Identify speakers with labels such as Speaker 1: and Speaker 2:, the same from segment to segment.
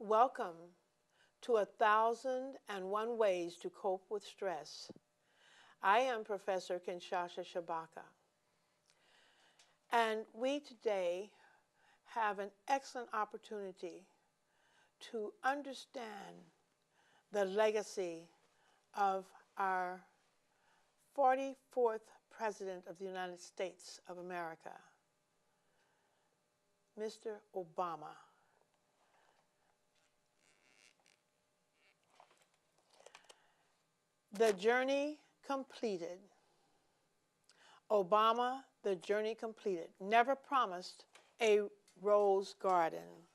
Speaker 1: Welcome to 1,001 Ways to Cope with Stress. I am Professor Kenshasa Shabaka. And we today have an excellent opportunity to understand the legacy of our 44th President of the United States of America, Mr. Obama. The journey completed. Obama, the journey completed. Never promised a rose garden.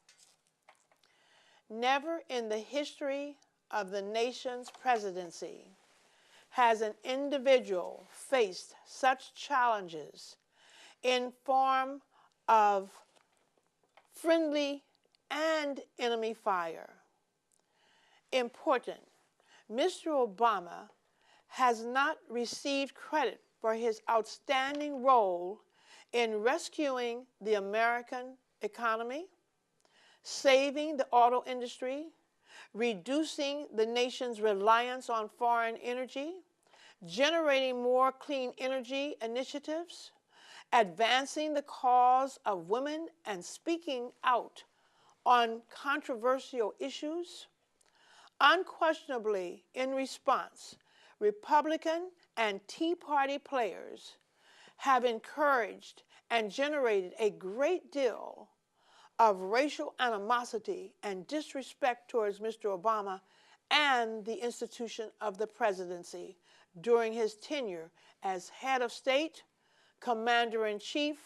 Speaker 1: Never in the history of the nation's presidency has an individual faced such challenges in form of friendly and enemy fire. Important. Mr. Obama has not received credit for his outstanding role in rescuing the American economy, saving the auto industry, reducing the nation's reliance on foreign energy, generating more clean energy initiatives, advancing the cause of women and speaking out on controversial issues. Unquestionably, in response, Republican and Tea Party players have encouraged and generated a great deal of racial animosity and disrespect towards Mr. Obama and the institution of the presidency during his tenure as head of state, commander-in-chief,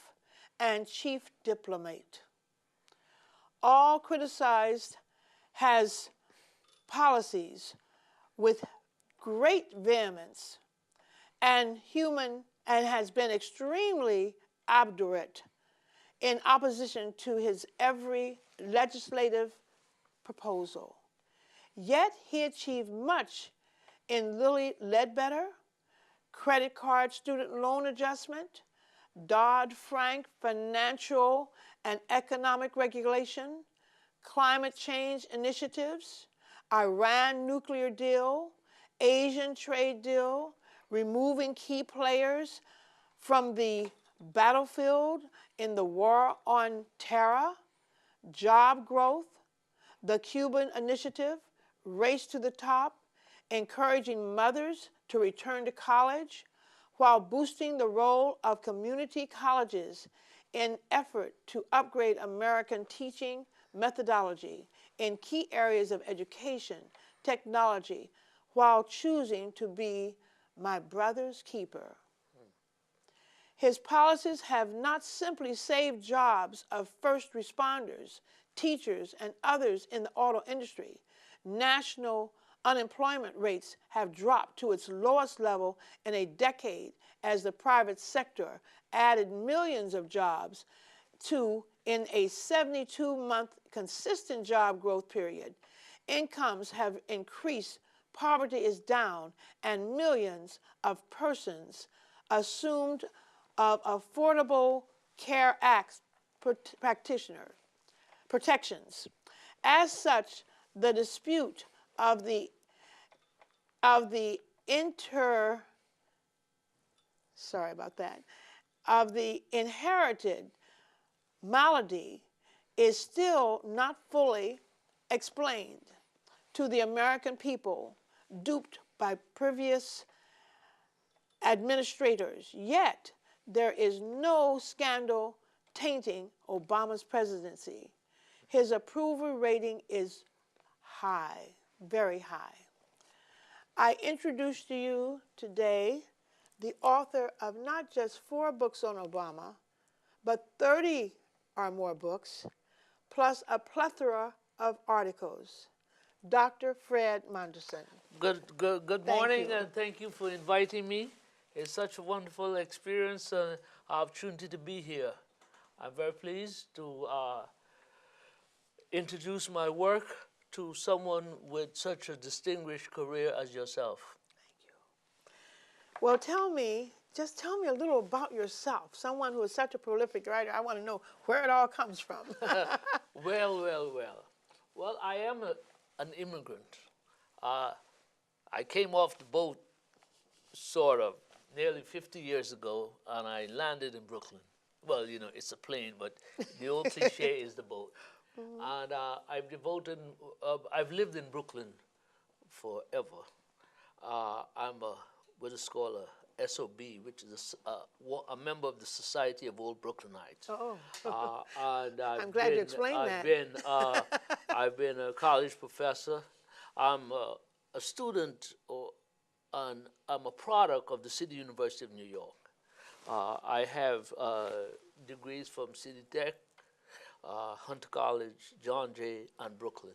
Speaker 1: and chief diplomat. All criticized his policies with great vehemence and has been extremely obdurate in opposition to his every legislative proposal. Yet he achieved much in Lilly Ledbetter, credit card student loan adjustment, Dodd-Frank financial and economic regulation, climate change initiatives, Iran nuclear deal, Asian trade deal, removing key players from the battlefield in the war on terror, job growth, the Cuban initiative, race to the top, encouraging mothers to return to college, while boosting the role of community colleges in effort to upgrade American teaching methodology in key areas of education, technology, while choosing to be my brother's keeper. His policies have not simply saved jobs of first responders, teachers, and others in the auto industry. National unemployment rates have dropped to its lowest level in a decade as the private sector added millions of jobs in a 72-month consistent job growth period. Incomes have increased, poverty is down, and millions of persons assumed of Affordable Care Act protections. As such, the dispute of the inherited malady is still not fully explained to the American people, duped by previous administrators. Yet, there is no scandal tainting Obama's presidency. His approval rating is high, very high. I introduce to you today the author of not just 4 books on Obama, but 30 or more books, plus a plethora of articles, Dr. Fred Monderson.
Speaker 2: Good morning, and thank you for inviting me. It's such a wonderful experience, opportunity to be here. I'm very pleased to introduce my work to someone with such a distinguished career as yourself.
Speaker 1: Thank you. Well, just tell me a little about yourself. Someone who is such a prolific writer, I want to know where it all comes from.
Speaker 2: Well. Well, I am an immigrant. I came off the boat, sort of, nearly 50 years ago, and I landed in Brooklyn. Well, you know, it's a plane, but the old cliche is the boat. And I've lived in Brooklyn forever. I'm what is called a SOB, which is a member of the Society of Old Brooklynites.
Speaker 1: Oh,
Speaker 2: And
Speaker 1: I'm glad you explained that.
Speaker 2: I've been a college professor. I'm a student, and I'm a product of the City University of New York. I have degrees from City Tech, Hunter College, John Jay, and Brooklyn.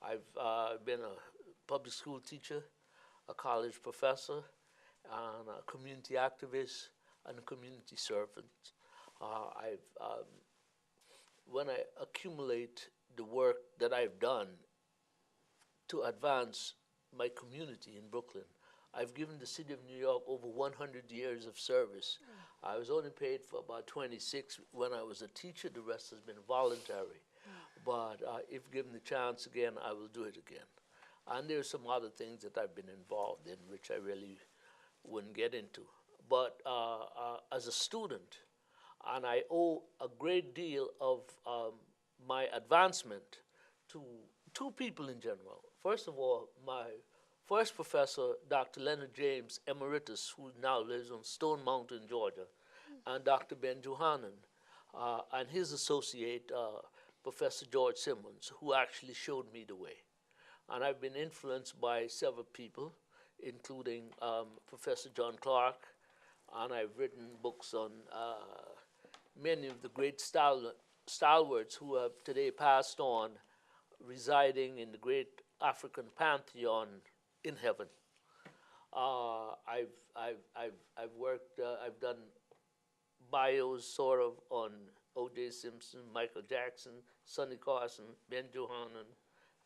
Speaker 2: I've been a public school teacher, a college professor, and a community activist, and a community servant. When I accumulate the work that I've done to advance my community in Brooklyn, I've given the city of New York over 100 years of service. I was only paid for about 26 when I was a teacher. The rest has been voluntary. But if given the chance again, I will do it again. And there's some other things that I've been involved in, which I really wouldn't get into. But as a student, and I owe a great deal of my advancement to two people in general. First of all, my first professor, Dr. Leonard James, emeritus, who now lives on Stone Mountain, Georgia, and Dr. Ben Johanan, and his associate, Professor George Simmons, who actually showed me the way. And I've been influenced by several people, including Professor John Clark, and I've written books on many of the great stalwarts who have today passed on, residing in the great African pantheon in heaven. I've worked, I've done bios sort of on O.J. Simpson, Michael Jackson, Sonny Carson, Ben Johanan.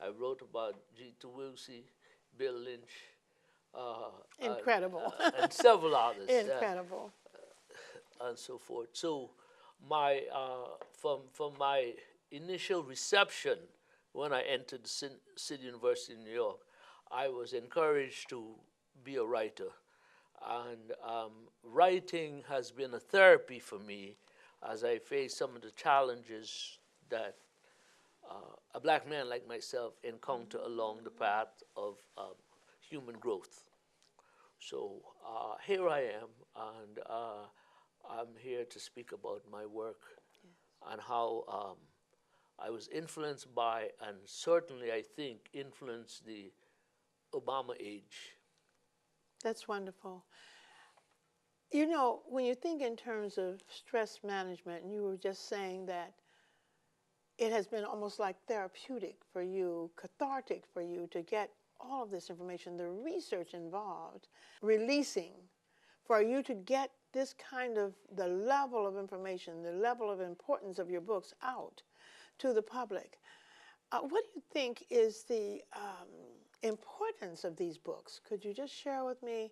Speaker 2: I wrote about G. Tawusi, Bill Lynch.
Speaker 1: Incredible.
Speaker 2: And several others.
Speaker 1: Incredible.
Speaker 2: And so forth. So from my initial reception when I entered the City University of New York, I was encouraged to be a writer. And writing has been a therapy for me as I face some of the challenges that a black man like myself encounter along the path of human growth. So here I am, and I'm here to speak about my work and how I was influenced by, and certainly I think influenced the Obama age.
Speaker 1: That's wonderful. You know, when you think in terms of stress management, and you were just saying that it has been almost like therapeutic for you, cathartic for you to get all of this information, the research involved, releasing, for you to get this kind of, the level of information, the level of importance of your books out to the public. What do you think is the importance of these books? Could you just share with me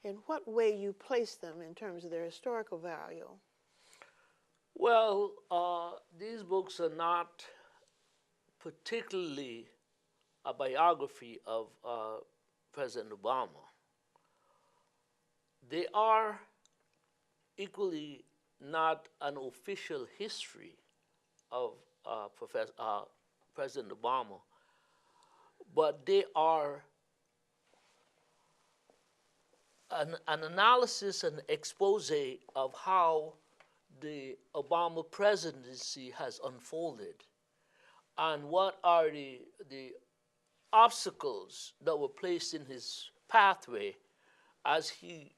Speaker 1: in what way you place them in terms of their historical value?
Speaker 2: Well, these books are not particularly a biography of President Obama. They are equally not an official history of President Obama, but they are an analysis and expose of how the Obama presidency has unfolded and what are the obstacles that were placed in his pathway as he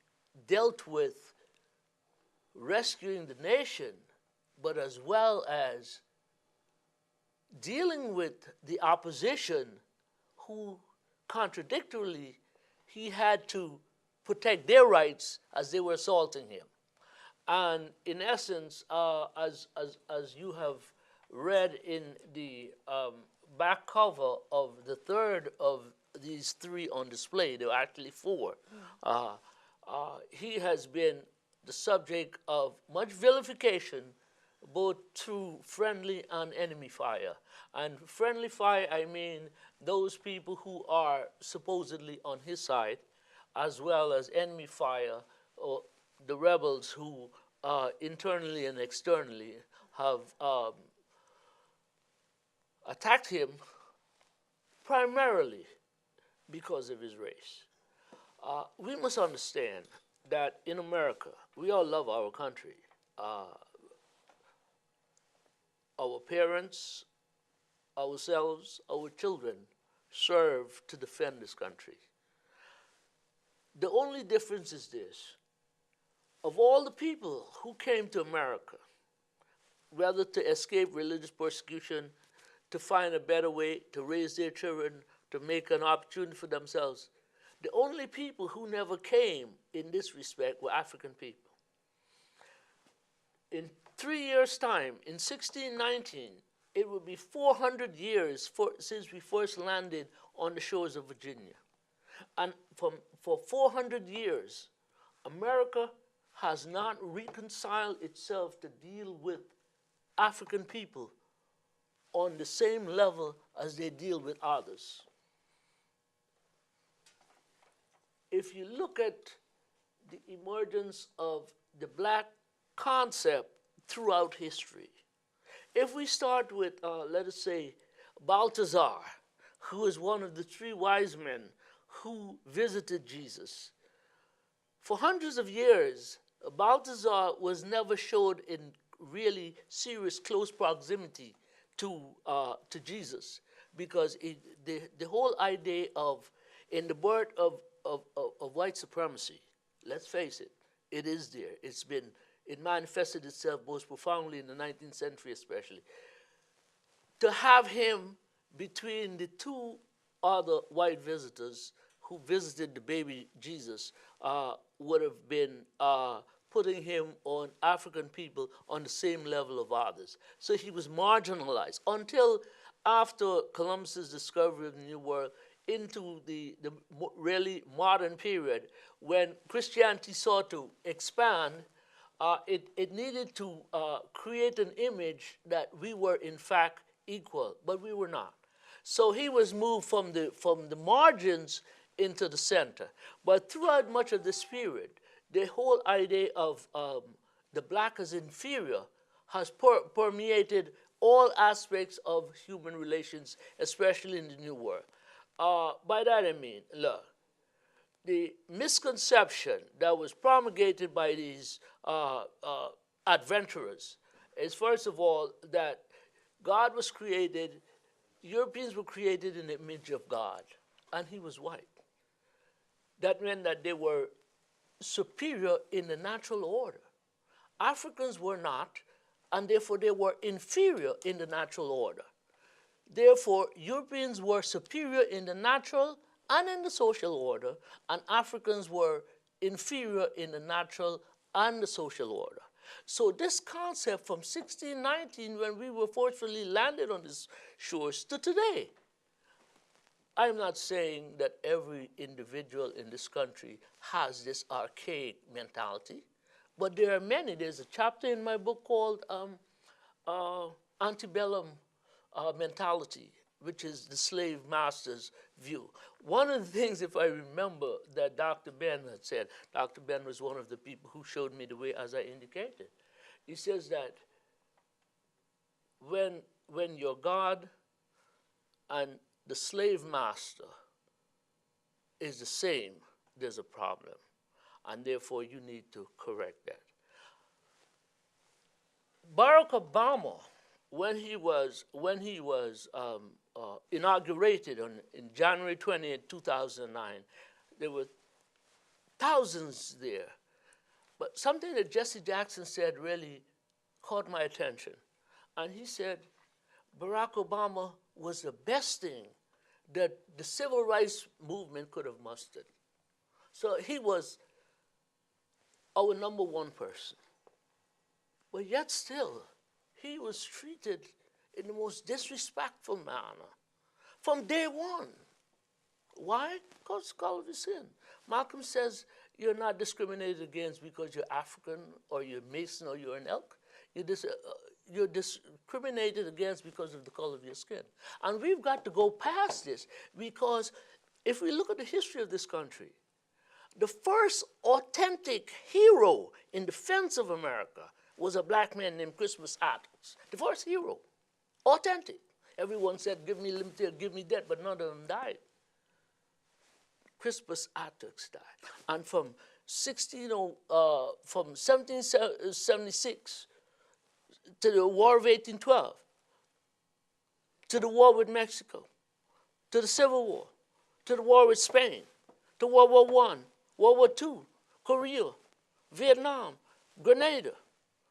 Speaker 2: dealt with rescuing the nation, but as well as dealing with the opposition who contradictorily he had to protect their rights as they were assaulting him. And in essence, as you have read in the back cover of the third of these three on display, there are actually four, he has been the subject of much vilification, both through friendly and enemy fire. And friendly fire, I mean those people who are supposedly on his side, as well as enemy fire, or the rebels who internally and externally have attacked him primarily because of his race. We must understand that in America, we all love our country. Our parents, ourselves, our children serve to defend this country. The only difference is this. Of all the people who came to America, whether to escape religious persecution, to find a better way to raise their children, to make an opportunity for themselves, the only people who never came in this respect were African people. In 3 years' time, in 1619, it will be 400 years since we first landed on the shores of Virginia. And for 400 years, America has not reconciled itself to deal with African people on the same level as they deal with others. If you look at the emergence of the black concept throughout history, if we start with, let us say, Balthazar, who is one of the three wise men who visited Jesus, for hundreds of years, Balthazar was never showed in really serious close proximity to Jesus, because the whole idea of, in the birth of white supremacy, let's face it, it is there. It manifested itself most profoundly in the 19th century especially. To have him between the two other white visitors who visited the baby Jesus would have been putting him on African people on the same level of others. So he was marginalized until after Columbus's discovery of the New World into the really modern period, when Christianity sought to expand. It needed to create an image that we were in fact equal, but we were not. So he was moved from the margins into the center. But throughout much of this period, the whole idea of the black as inferior has permeated all aspects of human relations, especially in the New World. By that I mean, look, the misconception that was promulgated by these adventurers is, first of all, that God was created, Europeans were created in the image of God, and he was white. That meant that they were superior in the natural order. Africans were not, and therefore they were inferior in the natural order. Therefore, Europeans were superior in the natural and in the social order, and Africans were inferior in the natural and the social order. So this concept from 1619, when we were fortunately landed on these shores, to today, I'm not saying that every individual in this country has this archaic mentality, but there are many. There's a chapter in my book called Antebellum Mentality, which is the slave master's view. One of the things, if I remember, that Dr. Ben had said, Dr. Ben was one of the people who showed me the way, as I indicated. He says that when your God and the slave master is the same, there's a problem, and therefore you need to correct that. Barack Obama, when he was inaugurated in January 20th, 2009, there were thousands there. But something that Jesse Jackson said really caught my attention. And he said Barack Obama was the best thing that the civil rights movement could have mustered. So he was our number one person. But yet still, he was treated in the most disrespectful manner from day one. Why? Because it's called sin. Malcolm says you're not discriminated against because you're African or you're Mason or you're an Elk. you're discriminated against because of the color of your skin. And we've got to go past this, because if we look at the history of this country, the first authentic hero in defense of America was a black man named Crispus Attucks. The first hero, authentic. Everyone said, give me liberty, give me that, but none of them died. Crispus Attucks died. And from 1776 to the War of 1812, to the war with Mexico, to the Civil War, to the war with Spain, to World War I, World War II, Korea, Vietnam, Grenada,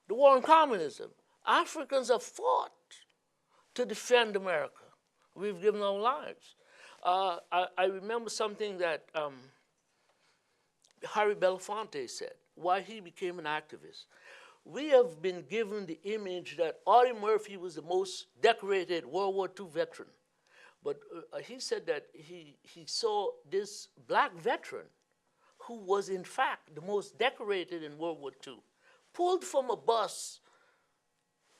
Speaker 2: the war on communism. Africans have fought to defend America. We've given our lives. I remember something that Harry Belafonte said, why he became an activist. We have been given the image that Audie Murphy was the most decorated World War II veteran. But he said that he saw this black veteran who was in fact the most decorated in World War II, pulled from a bus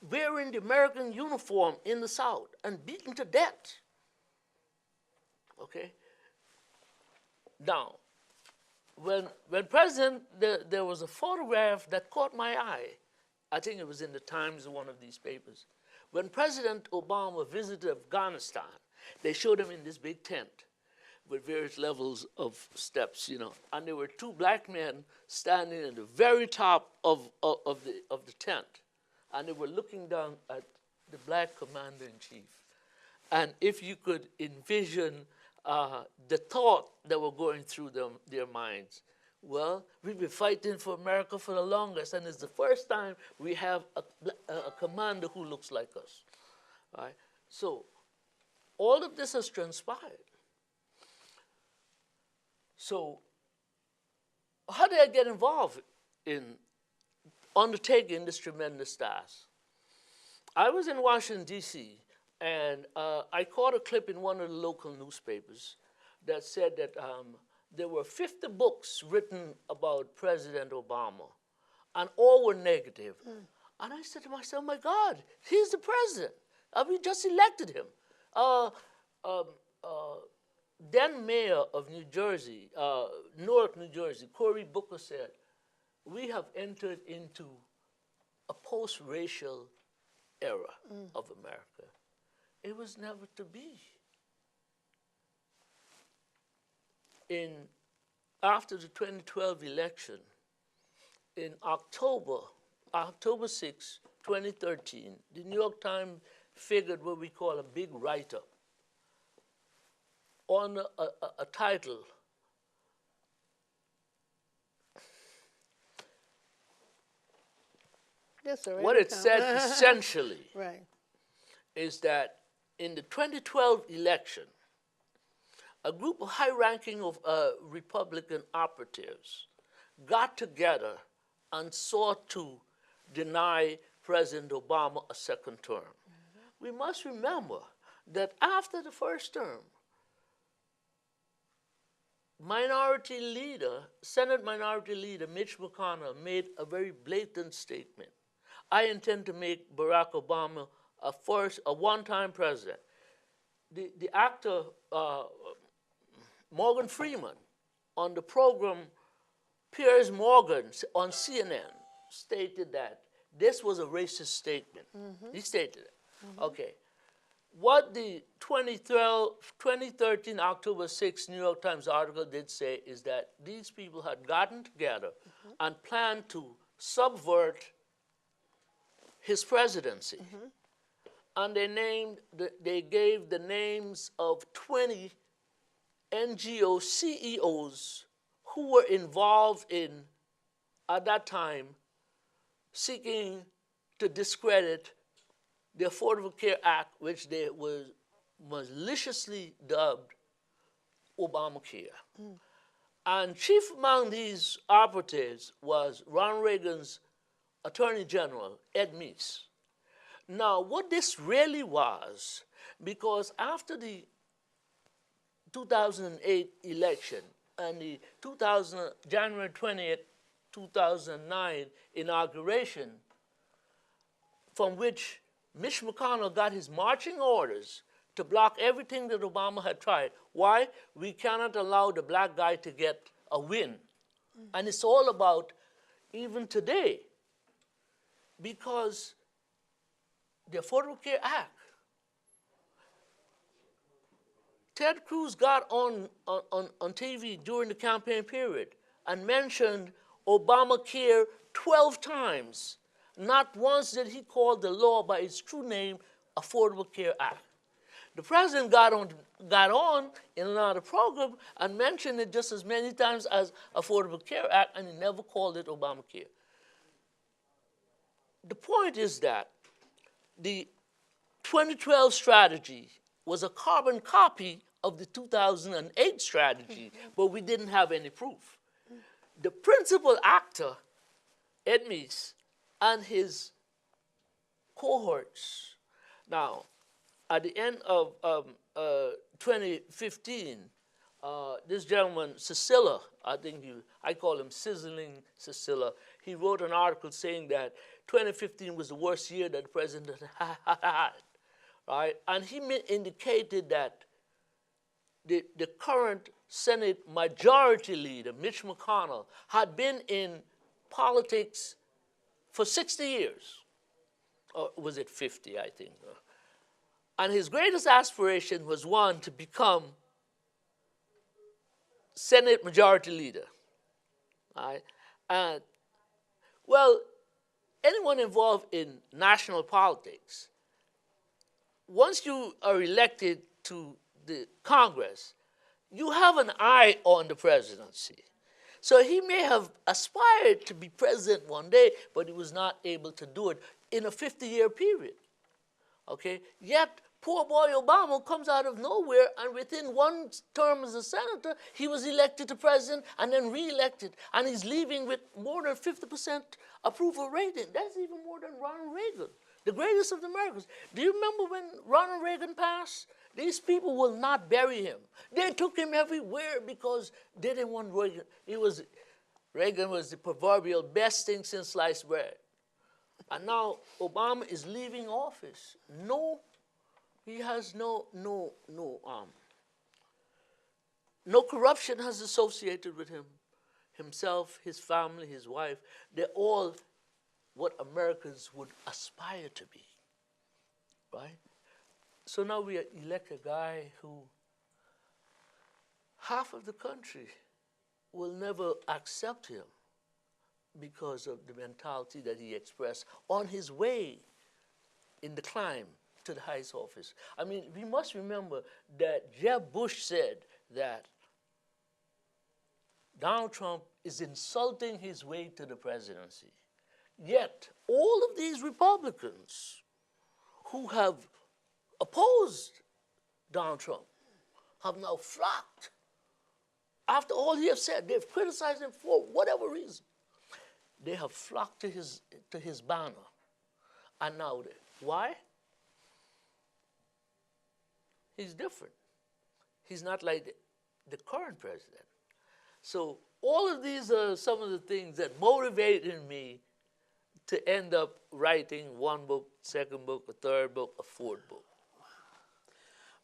Speaker 2: wearing the American uniform in the South and beaten to death. Okay? Now, when President, there was a photograph that caught my eye. I think it was in the Times, one of these papers. When President Obama visited Afghanistan, they showed him in this big tent with various levels of steps, you know, and there were two black men standing at the very top of the tent, and they were looking down at the black commander-in-chief. And if you could envision the thought that were going through their minds, well, we've been fighting for America for the longest, and it's the first time we have a commander who looks like us. All right? So all of this has transpired. So how did I get involved in undertaking this tremendous task? I was in Washington, D.C., and I caught a clip in one of the local newspapers that said that there were 50 books written about President Obama, and all were negative. And I said to myself, oh my God, he's the president. We just elected him. Then mayor of New Jersey, Newark, New Jersey, Cory Booker said, we have entered into a post-racial era of America. It was never to be. After the 2012 election, in October 6, 2013, the New York Times figured what we call a big write-up on a title.
Speaker 1: Yes, sir.
Speaker 2: What it said essentially
Speaker 1: right.
Speaker 2: is that in the 2012 election, a group of high-ranking Republican operatives got together and sought to deny President Obama a second term. We must remember that after the first term, Senate Minority Leader Mitch McConnell made a very blatant statement. I intend to make Barack Obama a one-time president. The actor Morgan Freeman on the program Piers Morgan on CNN stated that this was a racist statement. He stated it. Okay. What the 2013 October 6 New York Times article did say is that these people had gotten together and planned to subvert his presidency. And they gave the names of 20 NGO CEOs who were involved in, at that time, seeking to discredit the Affordable Care Act, which they was maliciously dubbed Obamacare. And chief among these operatives was Ronald Reagan's Attorney General, Ed Meese. Now, what this really was, because after the 2008 election and the January 20th, 2009 inauguration, from which Mitch McConnell got his marching orders to block everything that Obama had tried. Why? We cannot allow the black guy to get a win. And it's all about, even today, because the Affordable Care Act, Ted Cruz got on TV during the campaign period and mentioned Obamacare 12 times. Not once did he call the law by its true name, Affordable Care Act. The president got on in another program and mentioned it just as many times as Affordable Care Act, and he never called it Obamacare. The point is that the 2012 strategy was a carbon copy of the 2008 strategy, but we didn't have any proof. The principal actor, Ed Meese, and his cohorts. Now, at the end of 2015, this gentleman, Cicilla, I call him Sizzling Cicilla, he wrote an article saying that 2015 was the worst year that the president had, right? And he indicated that the current Senate Majority Leader, Mitch McConnell, had been in politics for 60 years. Or was it 50, I think. And his greatest aspiration was, one, to become Senate Majority Leader. Right? And, well, anyone involved in national politics, once you are elected to the Congress, you have an eye on the presidency. So he may have aspired to be president one day, but he was not able to do it in a 50-year period. Okay? Yet, poor boy Obama comes out of nowhere, and within one term as a senator, he was elected to president and then re-elected. And he's leaving with more than 50% approval rating. That's even more than Ronald Reagan, the greatest of the Americans. Do you remember when Ronald Reagan passed? These people will not bury him. They took him everywhere because they didn't want Reagan. Reagan was the proverbial best thing since sliced bread. And now Obama is leaving office. He has no corruption has associated with him. Himself, his family, his wife, they're all what Americans would aspire to be, right? So now we elect a guy who half of the country will never accept him because of the mentality that he expressed on his way in the climb to the highest office. I mean, we must remember that Jeb Bush said that Donald Trump is insulting his way to the presidency. Yet, all of these Republicans who have opposed Donald Trump have now flocked. After all he has said, they've criticized him for whatever reason. They have flocked to his banner. And now, why? He's different. He's not like the current president. So all of these are some of the things that motivated me to end up writing one book, second book, a third book, a fourth book.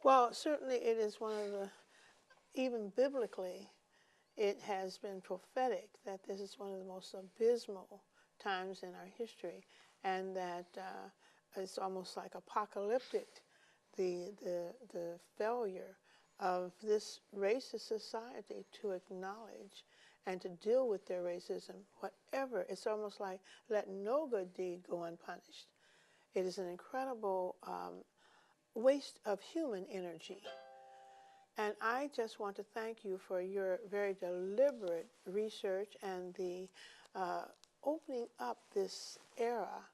Speaker 1: Well, certainly it is one of the, even biblically, it has been prophetic that this is one of the most abysmal times in our history, and that it's almost like apocalyptic, the failure of this racist society to acknowledge and to deal with their racism, whatever. It's almost like let no good deed go unpunished. It is an incredible waste of human energy. And I just want to thank you for your very deliberate research and the opening up this era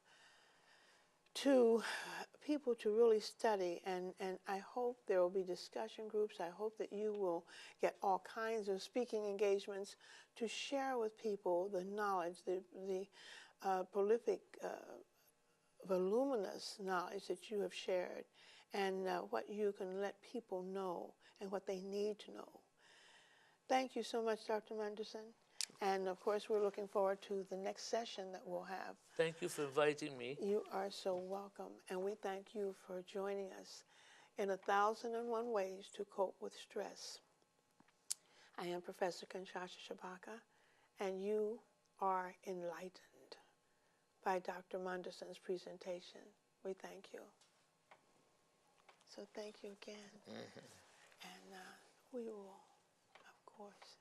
Speaker 1: to people to really study, and I hope there will be discussion groups. I hope that you will get all kinds of speaking engagements to share with people the knowledge, the prolific, voluminous knowledge that you have shared, and what you can let people know and what they need to know. Thank you so much, Dr. Monderson. And of course, we're looking forward to the next session that we'll have.
Speaker 2: Thank you for inviting me.
Speaker 1: You are so welcome. And we thank you for joining us in 1,001 Ways to Cope with Stress. I am Professor Kenshasa Shabaka, and you are enlightened by Dr. Monderson's presentation. We thank you. So thank you again. And we will, of course,